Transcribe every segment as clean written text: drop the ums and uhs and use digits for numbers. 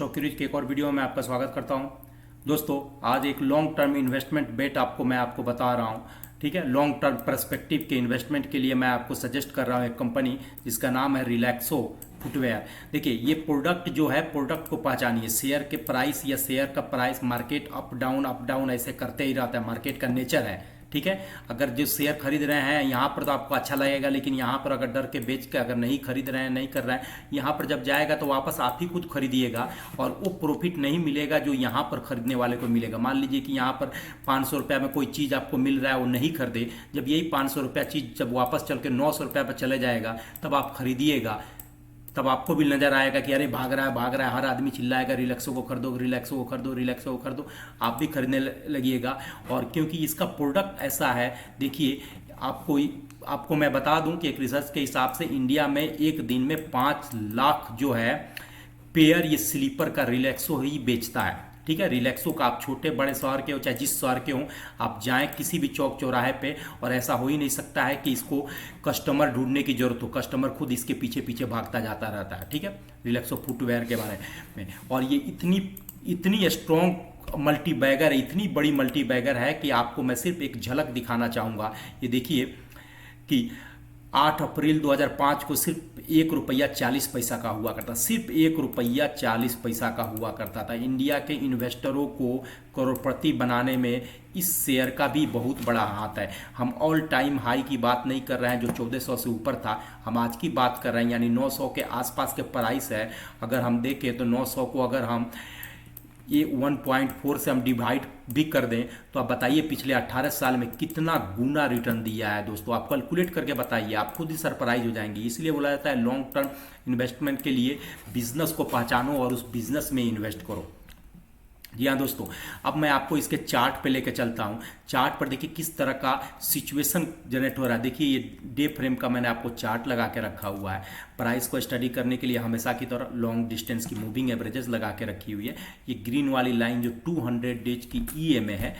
Stock cruise के एक और वीडियो में आपका स्वागत करता हूं। दोस्तों, आज एक लॉन्ग टर्म इन्वेस्टमेंट बेट मैं आपको बता रहा हूं। ठीक है, लॉन्ग टर्म पर्सपेक्टिव के इन्वेस्टमेंट के लिए मैं आपको सजेस्ट कर रहा हूं एक कंपनी जिसका नाम है रिलैक्सो फुटवेयर। देखिए, ये प्रोडक्ट जो है, प्रोडक्ट को पहचानिए। शेयर के प्राइस या शेयर का प्राइस मार्केट अप डाउन ऐसे करते ही रहता है, मार्केट का नेचर है। ठीक है, अगर जो शेयर खरीद रहे हैं यहाँ पर तो आपको अच्छा लगेगा, लेकिन यहाँ पर अगर डर के बेच के अगर नहीं खरीद रहे हैं, नहीं कर रहे हैं, यहाँ पर जब जाएगा तो वापस आप ही खुद खरीदिएगा और वो प्रॉफिट नहीं मिलेगा जो यहाँ पर खरीदने वाले को मिलेगा। मान लीजिए कि यहाँ पर 500 रुपये में कोई चीज़ आपको मिल रहा है, वो नहीं खरीदे, जब यही 500 रुपया चीज़ जब वापस चल के 900 रुपये पर चले जाएगा तब आप खरीदिएगा। तब आपको भी नजर आएगा कि अरे भाग रहा है, हर आदमी चिल्लाएगा रिलैक्सो को खरीदो, रिलैक्सो को खरीदो, रिलैक्सो को खरीदो, आप भी खरीदने लगिएगा। और क्योंकि इसका प्रोडक्ट ऐसा है, देखिए आपको मैं बता दूं कि एक रिसर्च के हिसाब से इंडिया में एक दिन में 5 लाख जो है पेयर ये स्लीपर का रिलैक्सो ही बेचता है। ठीक है, रिलैक्सो का आप छोटे बड़े शहर के हो चाहे जिस शहर के हो, आप जाएं किसी भी चौक चौराहे पे और ऐसा हो ही नहीं सकता है कि इसको कस्टमर ढूंढने की जरूरत हो, कस्टमर खुद इसके पीछे पीछे भागता जाता रहता है। ठीक है, रिलैक्सो फुटवेयर के बारे में। और ये इतनी स्ट्रॉन्ग मल्टी बैगर है, इतनी बड़ी मल्टी बैगर है कि आपको मैं सिर्फ एक झलक दिखाना चाहूँगा। ये देखिए कि 8 अप्रैल 2005 को सिर्फ ₹1.40 का हुआ करता, सिर्फ ₹1.40 का हुआ करता था। इंडिया के इन्वेस्टरों को करोड़पति बनाने में इस शेयर का भी बहुत बड़ा हाथ है। हम ऑल टाइम हाई की बात नहीं कर रहे हैं जो 1400 से ऊपर था, हम आज की बात कर रहे हैं, यानी 900 के आसपास के प्राइस है। अगर हम देखें तो 900 को अगर हम ये 1.4 से हम डिवाइड भी कर दें तो आप बताइए पिछले 18 साल में कितना गुना रिटर्न दिया है। दोस्तों, आप कैलकुलेट करके बताइए, आप खुद ही सरप्राइज हो जाएंगे। इसलिए बोला जाता है लॉन्ग टर्म इन्वेस्टमेंट के लिए बिजनेस को पहचानो और उस बिजनेस में इन्वेस्ट करो। जी हाँ दोस्तों, अब मैं आपको इसके चार्ट पे लेके चलता हूँ। चार्ट पर देखिए किस तरह का सिचुएशन जनरेट हो रहा है। देखिए, ये डे फ्रेम का मैंने आपको चार्ट लगा के रखा हुआ है। प्राइस को स्टडी करने के लिए हमेशा की तरह लॉन्ग डिस्टेंस की मूविंग एवरेजेस लगा के रखी हुई है। ये ग्रीन वाली लाइन जो 200 डेज की EMA है,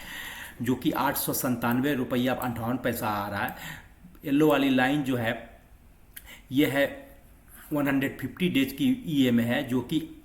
जो कि ₹897.58 आ रहा है। येलो वाली लाइन जो है ये है 150 डेज की EMA है, जो कि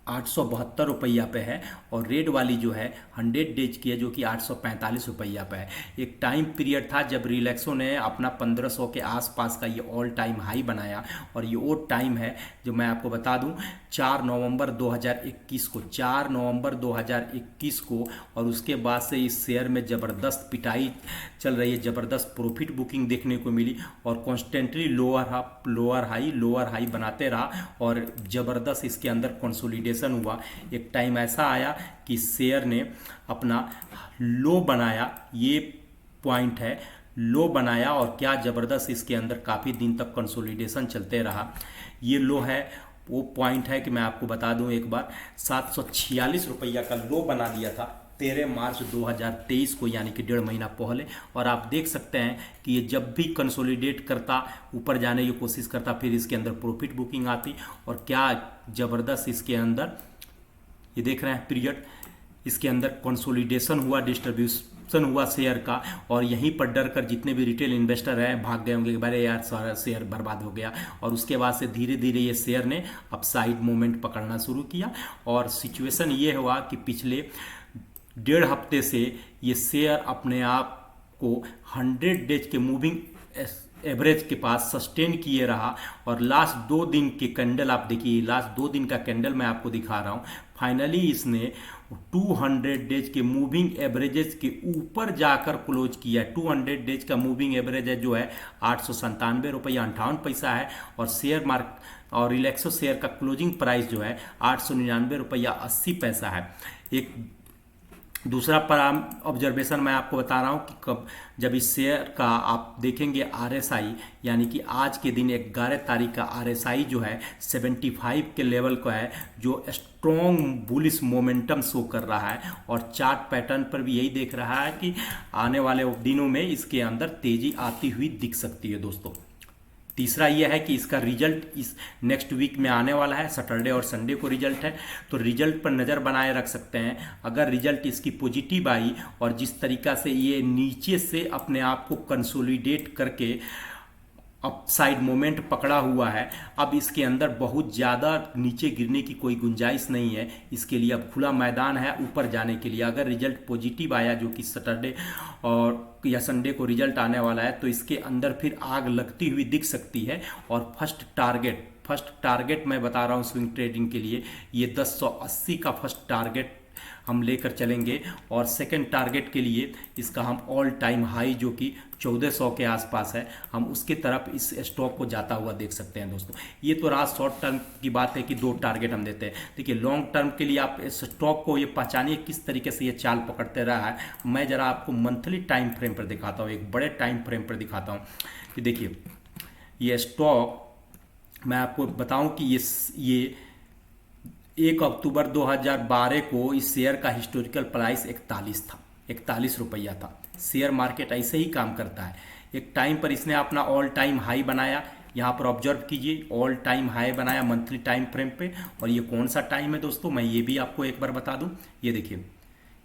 ₹872 पे है। और रेड वाली जो है 100 डेज की है, जो कि ₹845 पे है। एक टाइम पीरियड था जब रिलैक्सो ने अपना 1500 के आसपास का ये ऑल टाइम हाई बनाया, और ये वो टाइम है जो मैं आपको बता दूं 4 नवंबर 2021 को, 4 नवंबर 2021 को। और उसके बाद से इस शेयर में ज़बरदस्त पिटाई चल रही है, ज़बरदस्त प्रॉफिट बुकिंग देखने को मिली और कॉन्स्टेंटली लोअर हाई बनाते रहा और ज़बरदस्त इसके अंदर कंसोलिडेशन हुआ। एक टाइम ऐसा आया कि शेयर ने अपना लो बनाया, ये पॉइंट है, लो बनाया और क्या ज़बरदस्त इसके अंदर काफ़ी दिन तक कंसोलिडेशन चलते रहा। ये लो है, वो पॉइंट है कि मैं आपको बता दूं एक बार, ₹746 का लो बना दिया था 13 मार्च 2023 को, यानी कि 1.5 महीना पहले। और आप देख सकते हैं कि ये जब भी कंसोलिडेट करता, ऊपर जाने की कोशिश करता, फिर इसके अंदर प्रॉफिट बुकिंग आती और क्या ज़बरदस्त इसके अंदर ये देख रहे हैं पीरियड, इसके अंदर कंसोलिडेशन हुआ, डिस्ट्रीब्यूशन हुआ शेयर का। और यहीं पर डर कर जितने भी रिटेल इन्वेस्टर हैं भाग गए होंगे कि अरे यार सारा शेयर बर्बाद हो गया। और उसके बाद से धीरे धीरे ये शेयर ने अपसाइड मूवमेंट पकड़ना शुरू किया और सिचुएशन ये हुआ कि पिछले 1.5 हफ्ते से ये शेयर अपने आप को 100 डेज के मूविंग एवरेज के पास सस्टेन किए रहा। और लास्ट 2 दिन के कैंडल आप देखिए, लास्ट 2 दिन का कैंडल मैं आपको दिखा रहा हूँ। फाइनली इसने 200 डेज के मूविंग एवरेजेस के ऊपर जाकर क्लोज किया है। 200 डेज का मूविंग एवरेज है जो है ₹897.58 है। और शेयर मार्केट और रिलैक्सो शेयर का क्लोजिंग प्राइस जो है ₹899.80 है। एक दूसरा ऑब्जर्वेशन मैं आपको बता रहा हूं कि कब जब इस शेयर का आप देखेंगे RSI, यानी कि आज के दिन 11 तारीख का RSI जो है 75 के लेवल का है, जो स्ट्रॉन्ग बुलिश मोमेंटम शो कर रहा है। और चार्ट पैटर्न पर भी यही देख रहा है कि आने वाले दिनों में इसके अंदर तेजी आती हुई दिख सकती है। दोस्तों, तीसरा यह है कि इसका रिजल्ट इस नेक्स्ट वीक में आने वाला है, सैटरडे और संडे को रिजल्ट है, तो रिजल्ट पर नज़र बनाए रख सकते हैं। अगर रिजल्ट इसकी पॉजिटिव आई और जिस तरीका से ये नीचे से अपने आप को कंसोलिडेट करके अपसाइड मोमेंट पकड़ा हुआ है। अब इसके अंदर बहुत ज़्यादा नीचे गिरने की कोई गुंजाइश नहीं है। इसके लिए अब खुला मैदान है ऊपर जाने के लिए। अगर रिजल्ट पॉजिटिव आया, जो कि सैटरडे और या संडे को रिजल्ट आने वाला है, तो इसके अंदर फिर आग लगती हुई दिख सकती है। और फर्स्ट टारगेट मैं बता रहा हूँ स्विंग ट्रेडिंग के लिए, ये 1080 का फर्स्ट टारगेट हम लेकर चलेंगे। और सेकंड टारगेट के लिए इसका हम ऑल टाइम हाई जो कि 1400 के आसपास है, हम उसके तरफ इस स्टॉक को जाता हुआ देख सकते हैं दोस्तों। ये तो रहा शॉर्ट टर्म की बात है कि 2 टारगेट हम देते हैं। देखिए लॉन्ग टर्म के लिए आप इस स्टॉक को ये पहचानिए किस तरीके से ये चाल पकड़ते रहा है। मैं जरा आपको मंथली टाइम फ्रेम पर दिखाता हूँ, एक बड़े टाइम फ्रेम पर दिखाता हूँ कि देखिए ये स्टॉक, मैं आपको बताऊं कि ये 1 अक्टूबर 2012 को इस शेयर का हिस्टोरिकल प्राइस 41 था, 41 रुपया था। शेयर मार्केट ऐसे ही काम करता है। एक टाइम पर इसने अपना ऑल टाइम हाई बनाया, यहाँ पर ऑब्जर्व कीजिए, ऑल टाइम हाई बनाया मंथली टाइम फ्रेम पे। और ये कौन सा टाइम है दोस्तों, मैं ये भी आपको एक बार बता दूं। ये देखिए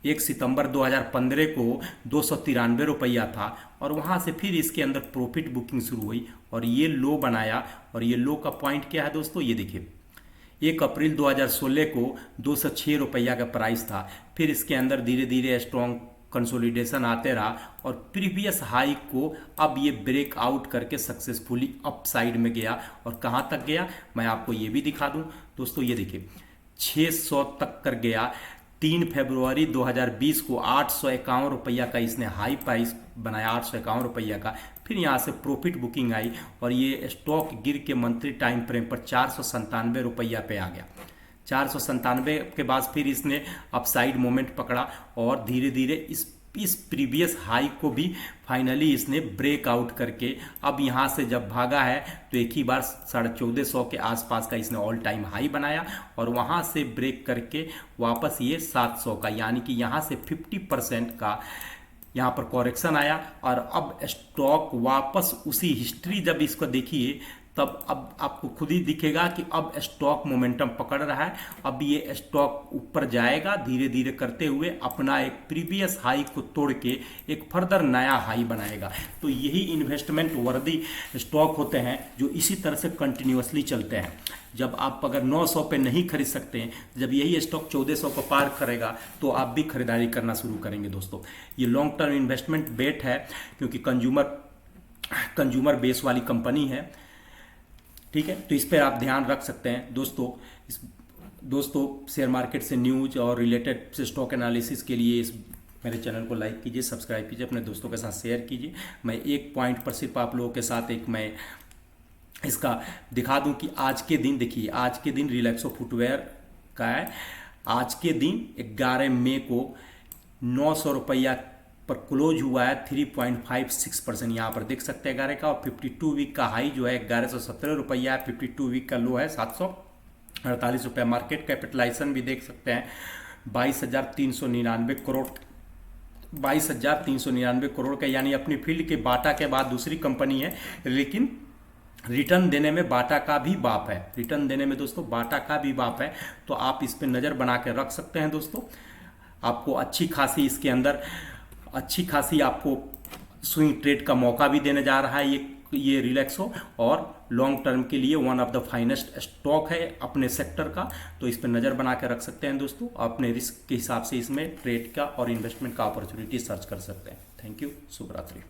1 सितंबर 2015 को 293 रुपया था, और वहाँ से फिर इसके अंदर प्रॉफिट बुकिंग शुरू हुई और ये लो बनाया। और ये लो का पॉइंट क्या है दोस्तों, ये देखिए 1 अप्रैल 2016 को 206 रुपया का प्राइस था। फिर इसके अंदर धीरे धीरे स्ट्रॉन्ग कंसोलिडेशन आते रहा और प्रीवियस हाई को अब ये ब्रेक आउट करके सक्सेसफुली अप साइड में गया। और कहाँ तक गया मैं आपको ये भी दिखा दूं दोस्तों। ये देखिए 600 तक कर गया। 3 फरवरी 2020 को 851 रुपया का इसने हाई प्राइस बनाया, 851 रुपया का। फिर यहाँ से प्रॉफिट बुकिंग आई और ये स्टॉक गिर के मंथली टाइम फ्रेम पर 497 रुपया पे आ गया। 497 के बाद फिर इसने अपसाइड मोमेंट पकड़ा और धीरे धीरे इस प्रीवियस हाई को भी फाइनली इसने ब्रेक आउट करके अब यहाँ से जब भागा है तो एक ही बार 1450 के आसपास का इसने ऑल टाइम हाई बनाया और वहाँ से ब्रेक करके वापस ये 700 का, यानी कि यहाँ से 50% का यहाँ पर कॉरेक्शन आया। और अब स्टॉक वापस उसी हिस्ट्री जब इसको देखिए तब अब आपको खुद ही दिखेगा कि अब स्टॉक मोमेंटम पकड़ रहा है। अब ये स्टॉक ऊपर जाएगा धीरे धीरे करते हुए, अपना एक प्रीवियस हाई को तोड़ के एक फर्दर नया हाई बनाएगा। तो यही इन्वेस्टमेंट वर्दी स्टॉक होते हैं जो इसी तरह से कंटिन्यूअसली चलते हैं। जब आप अगर 900 पे नहीं खरीद सकते हैं, जब यही स्टॉक 1400 को पार करेगा तो आप भी खरीदारी करना शुरू करेंगे दोस्तों। ये लॉन्ग टर्म इन्वेस्टमेंट बेट है क्योंकि कंज्यूमर बेस वाली कंपनी है, ठीक है। तो इस पर आप ध्यान रख सकते हैं दोस्तों। शेयर मार्केट से न्यूज और रिलेटेड से स्टॉक एनालिसिस के लिए इस मेरे चैनल को लाइक कीजिए, सब्सक्राइब कीजिए, अपने दोस्तों के साथ शेयर कीजिए। मैं एक पॉइंट पर सिर्फ आप लोगों के साथ मैं इसका दिखा दूं कि आज के दिन देखिए, आज के दिन रिलैक्सो फुटवेयर का है। आज के दिन 11 मई को 900 रुपया पर क्लोज हुआ है, 3.56%। यहाँ पर देख सकते हैं 11 का। और 52 वीक का हाई जो है 1117 रुपया है, 52 वीक का लो है 748 रुपया। मार्केट कैपिटलाइजेशन भी देख सकते हैं 22,399 करोड़, 22,399 करोड़ का, यानी अपनी फील्ड के बाटा के बाद दूसरी कंपनी है। लेकिन रिटर्न देने में बाटा का भी बाप है, रिटर्न देने में दोस्तों बाटा का भी बाप है। तो आप इस पर नज़र बना के रख सकते हैं दोस्तों। आपको अच्छी खासी आपको स्विंग ट्रेड का मौका भी देने जा रहा है ये रिलैक्सो, और लॉन्ग टर्म के लिए one of the finest stock है अपने सेक्टर का। तो इस पर नज़र बना के रख सकते हैं दोस्तों। अपने रिस्क के हिसाब से इसमें ट्रेड का और इन्वेस्टमेंट का अपॉर्चुनिटी सर्च कर सकते हैं। थैंक यू, शुभ रात्रि।